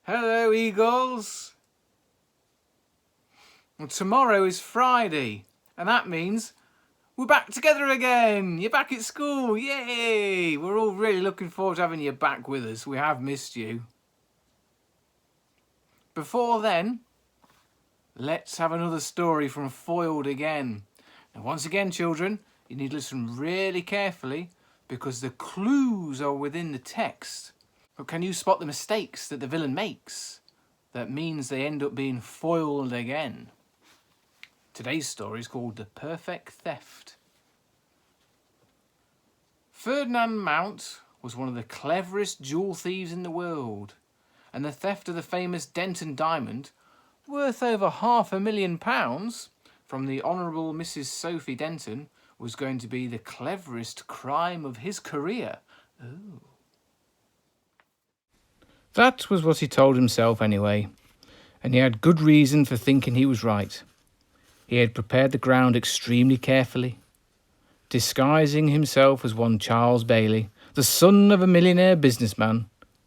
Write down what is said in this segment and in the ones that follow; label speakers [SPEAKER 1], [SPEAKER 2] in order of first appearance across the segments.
[SPEAKER 1] Hello, Eagles. Well, tomorrow is Friday, and that means we're back together again. You're back at school. Yay! We're all really looking forward to having you back with us. We have missed you. Before then, let's have another story from Foiled again. Now, once again, children, you need to listen really carefully because the clues are within the text. But can you spot the mistakes that the villain makes? That means they end up being foiled again. Today's story is called The Perfect Theft. Ferdinand Mount was one of the cleverest jewel thieves in the world, and the theft of the famous Denton diamond, worth over £500,000, from the Honourable Mrs. Sophie Denton, was going to be the cleverest crime of his career. Ooh. That was what he told himself anyway, and he had good reason for thinking he was right. He had prepared the ground extremely carefully, disguising himself as one Charles Bailey, the son of a millionaire businessman,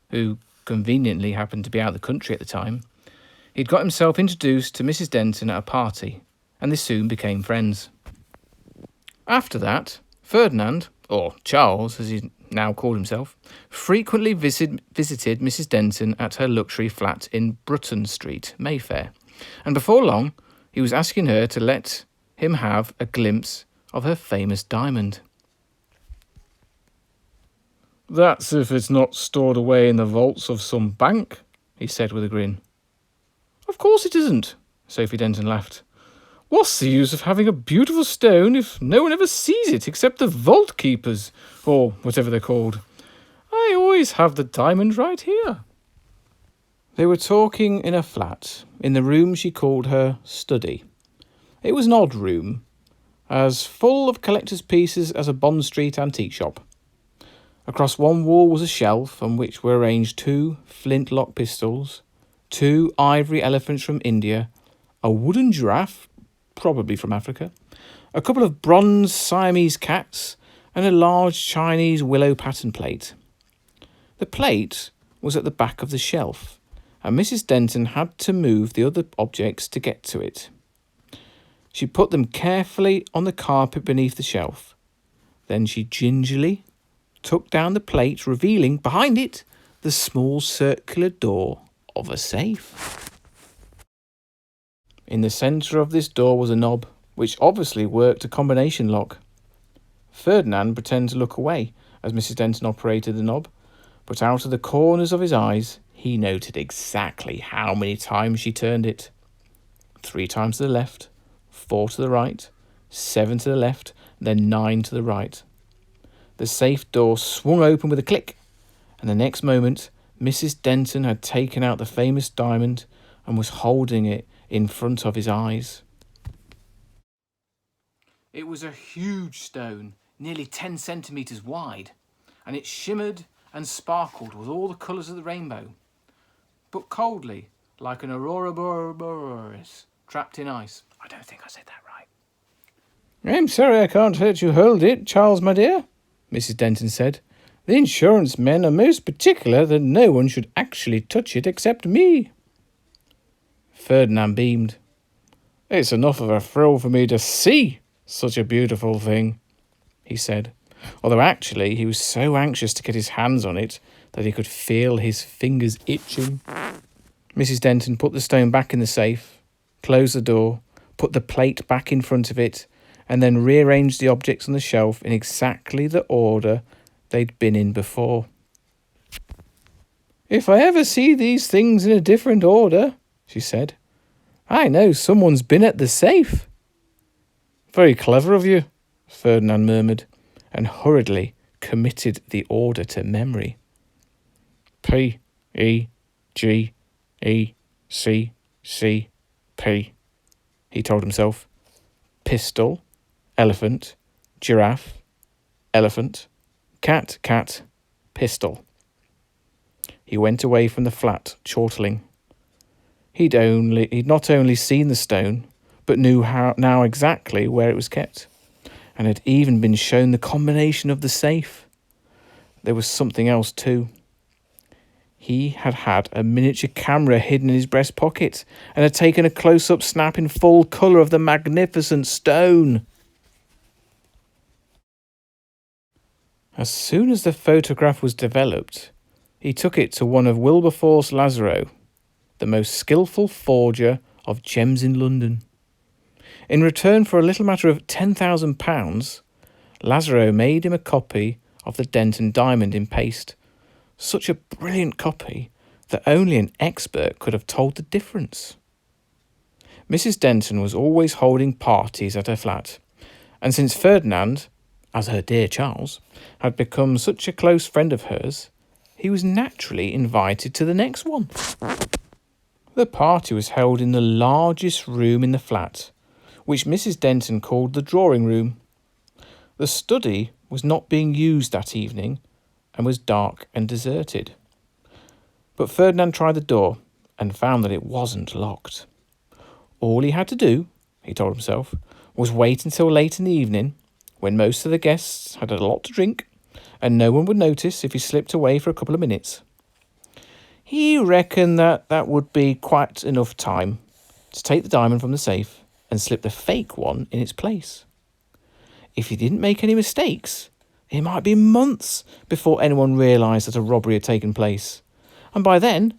[SPEAKER 1] who conveniently happened to be out of the country at the time. He'd got himself introduced to Mrs. Denton at a party, and they soon became friends. After that, Ferdinand, or Charles as he now called himself, frequently visited Mrs. Denton at her luxury flat in Bruton Street, Mayfair, and before long he was asking her to let him have a glimpse of her famous diamond. "That's if it's not stored away in the vaults of some bank," he said with a grin. "Of course it isn't," Sophie Denton laughed. "What's the use of having a beautiful stone if no one ever sees it except the vault keepers, or whatever they're called? I always have the diamond right here." They were talking in a flat, in the room she called her study. It was an odd room, as full of collector's pieces as a Bond Street antique shop. Across one wall was a shelf on which were arranged 2 flintlock pistols, 2 ivory elephants from India, a wooden giraffe, probably from Africa, a couple of bronze Siamese cats, and a large Chinese willow pattern plate. The plate was at the back of the shelf, and Mrs. Denton had to move the other objects to get to it. She put them carefully on the carpet beneath the shelf. Then she gingerly took down the plate, revealing behind it the small circular door of a safe. In the centre of this door was a knob, which obviously worked a combination lock. Ferdinand pretended to look away as Mrs. Denton operated the knob, but out of the corners of his eyes he noted exactly how many times she turned it. 3 times to the left, 4 to the right, 7 to the left, then 9 to the right. The safe door swung open with a click, and the next moment Mrs. Denton had taken out the famous diamond and was holding it in front of his eyes. It was a huge stone, nearly 10 centimetres wide, and it shimmered and sparkled with all the colours of the rainbow, but coldly, like an aurora borealis trapped in ice. I don't think I said that right. "I'm sorry I can't let you hold it, Charles, my dear," Mrs. Denton said. "The insurance men are most particular that no one should actually touch it except me." Ferdinand beamed. "It's enough of a thrill for me to see such a beautiful thing," he said, although actually he was so anxious to get his hands on it that he could feel his fingers itching. Mrs. Denton put the stone back in the safe, closed the door, put the plate back in front of it, and then rearranged the objects on the shelf in exactly the order they'd been in before. "If I ever see these things in a different order," she said, "I know someone's been at the safe." "Very clever of you," Ferdinand murmured, and hurriedly committed the order to memory. P-E-G-E-C-C-P, he told himself. Pistol, elephant, giraffe, elephant, cat, cat, pistol. He went away from the flat, chortling. He'd not only seen the stone, but knew now exactly where it was kept, and had even been shown the combination of the safe. There was something else too. He had had a miniature camera hidden in his breast pocket and had taken a close-up snap in full colour of the magnificent stone. As soon as the photograph was developed, he took it to one of Wilberforce Lazaro, the most skillful forger of gems in London. In return for a little matter of £10,000, Lazaro made him a copy of the Denton diamond in paste, such a brilliant copy that only an expert could have told the difference. Mrs. Denton was always holding parties at her flat, and since Ferdinand, as her dear Charles, had become such a close friend of hers, he was naturally invited to the next one. The party was held in the largest room in the flat, which Mrs. Denton called the drawing room. The study was not being used that evening and was dark and deserted. But Ferdinand tried the door and found that it wasn't locked. All he had to do, he told himself, was wait until late in the evening, when most of the guests had a lot to drink, and no one would notice if he slipped away for a couple of minutes. He reckoned that would be quite enough time to take the diamond from the safe and slip the fake one in its place. If he didn't make any mistakes, it might be months before anyone realised that a robbery had taken place. And by then,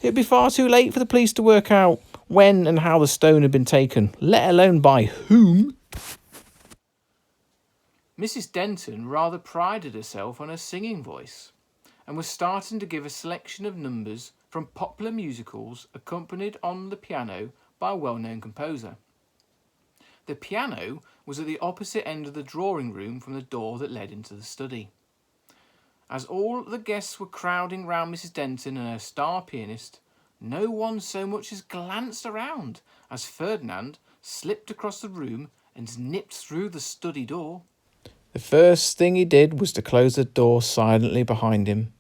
[SPEAKER 1] it would be far too late for the police to work out when and how the stone had been taken, let alone by whom. Mrs. Denton rather prided herself on her singing voice, and was starting to give a selection of numbers from popular musicals accompanied on the piano by a well-known composer. The piano was at the opposite end of the drawing room from the door that led into the study. As all the guests were crowding round Mrs. Denton and her star pianist, no one so much as glanced around as Ferdinand slipped across the room and nipped through the study door. The first thing he did was to close the door silently behind him.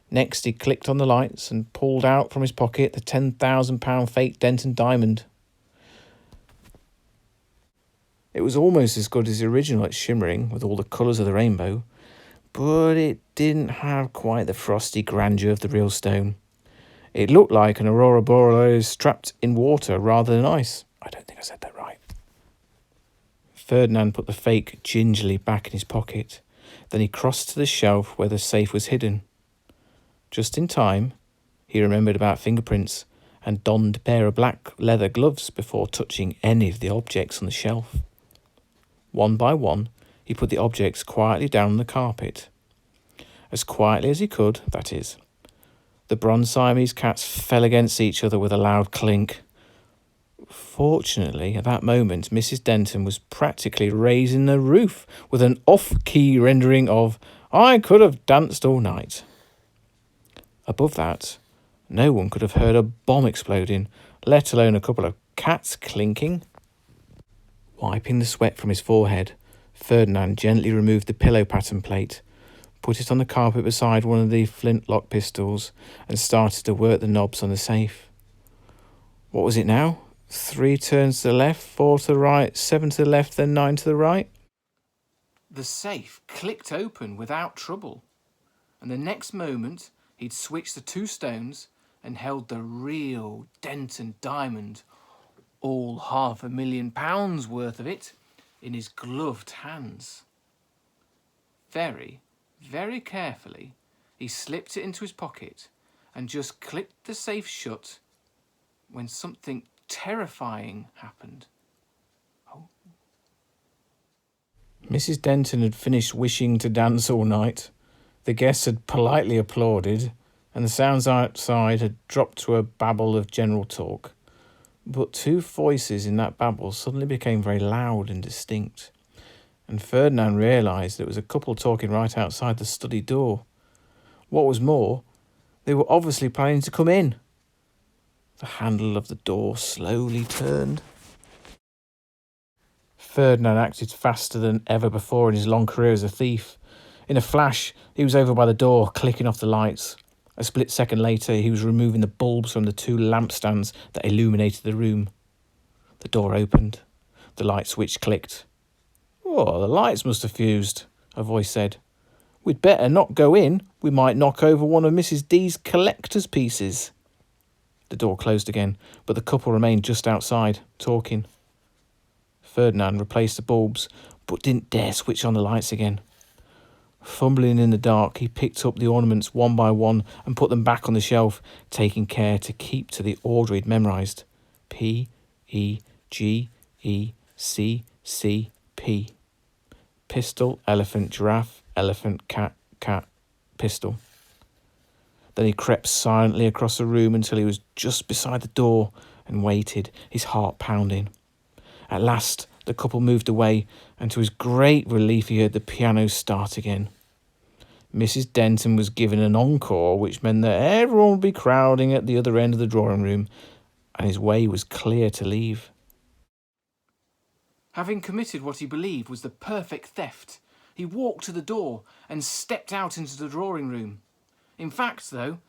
[SPEAKER 1] Next, he clicked on the lights and pulled out from his pocket the £10,000 fake Denton diamond. It was almost as good as the original at shimmering with all the colours of the rainbow, but it didn't have quite the frosty grandeur of the real stone. It looked like an aurora borealis trapped in water rather than ice. I don't think I said that right. Ferdinand put the fake gingerly back in his pocket. Then he crossed to the shelf where the safe was hidden. Just in time, he remembered about fingerprints and donned a pair of black leather gloves before touching any of the objects on the shelf. One by one, he put the objects quietly down on the carpet. As quietly as he could, that is. The bronze Siamese cats fell against each other with a loud clink. Fortunately, at that moment, Mrs. Denton was practically raising the roof with an off-key rendering of "I Could Have Danced All Night." Above that, no one could have heard a bomb exploding, let alone a couple of cats clinking. Wiping the sweat from his forehead, Ferdinand gently removed the pillow pattern plate, put it on the carpet beside one of the flintlock pistols, and started to work the knobs on the safe. What was it now? 3 turns to the left, 4 to the right, 7 to the left, then 9 to the right? The safe clicked open without trouble, and the next moment he'd switched the 2 stones and held the real Denton diamond, all £500,000 worth of it, in his gloved hands. Very, very carefully, he slipped it into his pocket and just clicked the safe shut when something terrifying happened. Mrs. Denton had finished wishing to dance all night. The guests had politely applauded, and the sounds outside had dropped to a babble of general talk. But 2 voices in that babble suddenly became very loud and distinct, and Ferdinand realised that it was a couple talking right outside the study door. What was more, they were obviously planning to come in. The handle of the door slowly turned. Ferdinand acted faster than ever before in his long career as a thief. In a flash, he was over by the door, clicking off the lights. A split second later, he was removing the bulbs from the 2 lampstands that illuminated the room. The door opened. The light switch clicked. "Oh, the lights must have fused," a voice said. "We'd better not go in. We might knock over one of Mrs. D's collector's pieces. The door closed again, but the couple remained just outside, talking. Ferdinand replaced the bulbs, but didn't dare switch on the lights again. Fumbling in the dark, he picked up the ornaments one by one and put them back on the shelf, taking care to keep to the order he'd memorised. P-E-G-E-C-C-P. Pistol, elephant, giraffe, elephant, cat, cat, pistol. Then he crept silently across the room until he was just beside the door and waited, his heart pounding. At last, the couple moved away, and to his great relief he heard the piano start again. Mrs. Denton was given an encore, which meant that everyone would be crowding at the other end of the drawing room, and his way was clear to leave. Having committed what he believed was the perfect theft, he walked to the door and stepped out into the drawing room. In fact, though,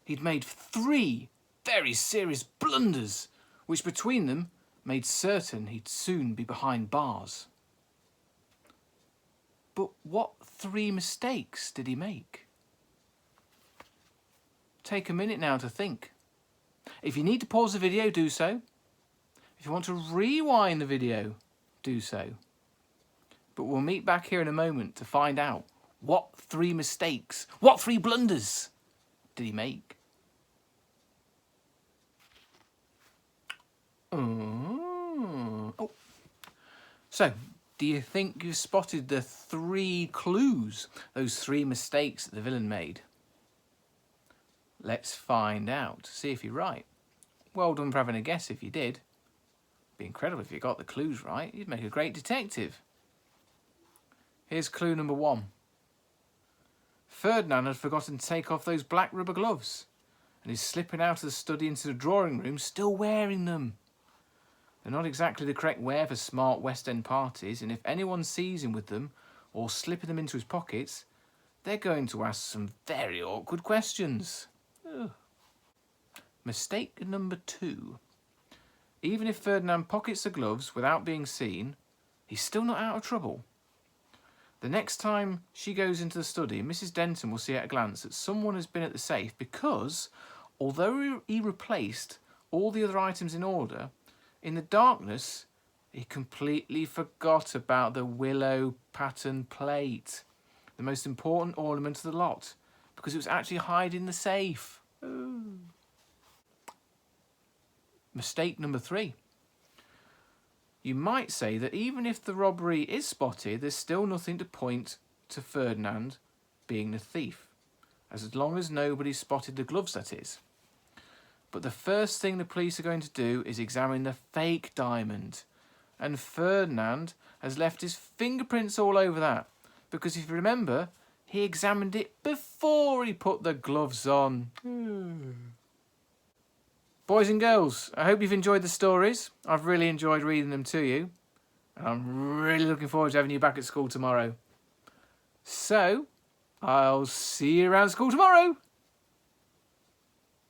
[SPEAKER 1] he'd made 3 very serious blunders, which between them made certain he'd soon be behind bars. But what 3 mistakes did he make? Take a minute now to think. If you need to pause the video, do so. If you want to rewind the video, do so. But we'll meet back here in a moment to find out what 3 mistakes, what 3 blunders did he make. Oh. So, do you think you've spotted the 3 clues, those 3 mistakes that the villain made? Let's find out, see if you're right. Well done for having a guess if you did. It'd be incredible if you got the clues right. You'd make a great detective. Here's clue number 1. Ferdinand had forgotten to take off those black rubber gloves, and he's slipping out of the study into the drawing room still wearing them. They're not exactly the correct wear for smart West End parties, and if anyone sees him with them or slipping them into his pockets, they're going to ask some very awkward questions. Ugh. Mistake number 2. Even if Ferdinand pockets the gloves without being seen, he's still not out of trouble. The next time she goes into the study, Mrs. Denton will see at a glance that someone has been at the safe because, although he replaced all the other items in order, in the darkness, he completely forgot about the willow pattern plate, the most important ornament of the lot, because it was actually hiding in the safe. Ooh. Mistake number 3. You might say that even if the robbery is spotted, there's still nothing to point to Ferdinand being the thief, as long as nobody spotted the gloves, that is. But the first thing the police are going to do is examine the fake diamond, and Ferdinand has left his fingerprints all over that, because if you remember, he examined it before he put the gloves on. Boys and girls, I hope you've enjoyed the stories. I've really enjoyed reading them to you. And I'm really looking forward to having you back at school tomorrow. So, I'll see you around school tomorrow.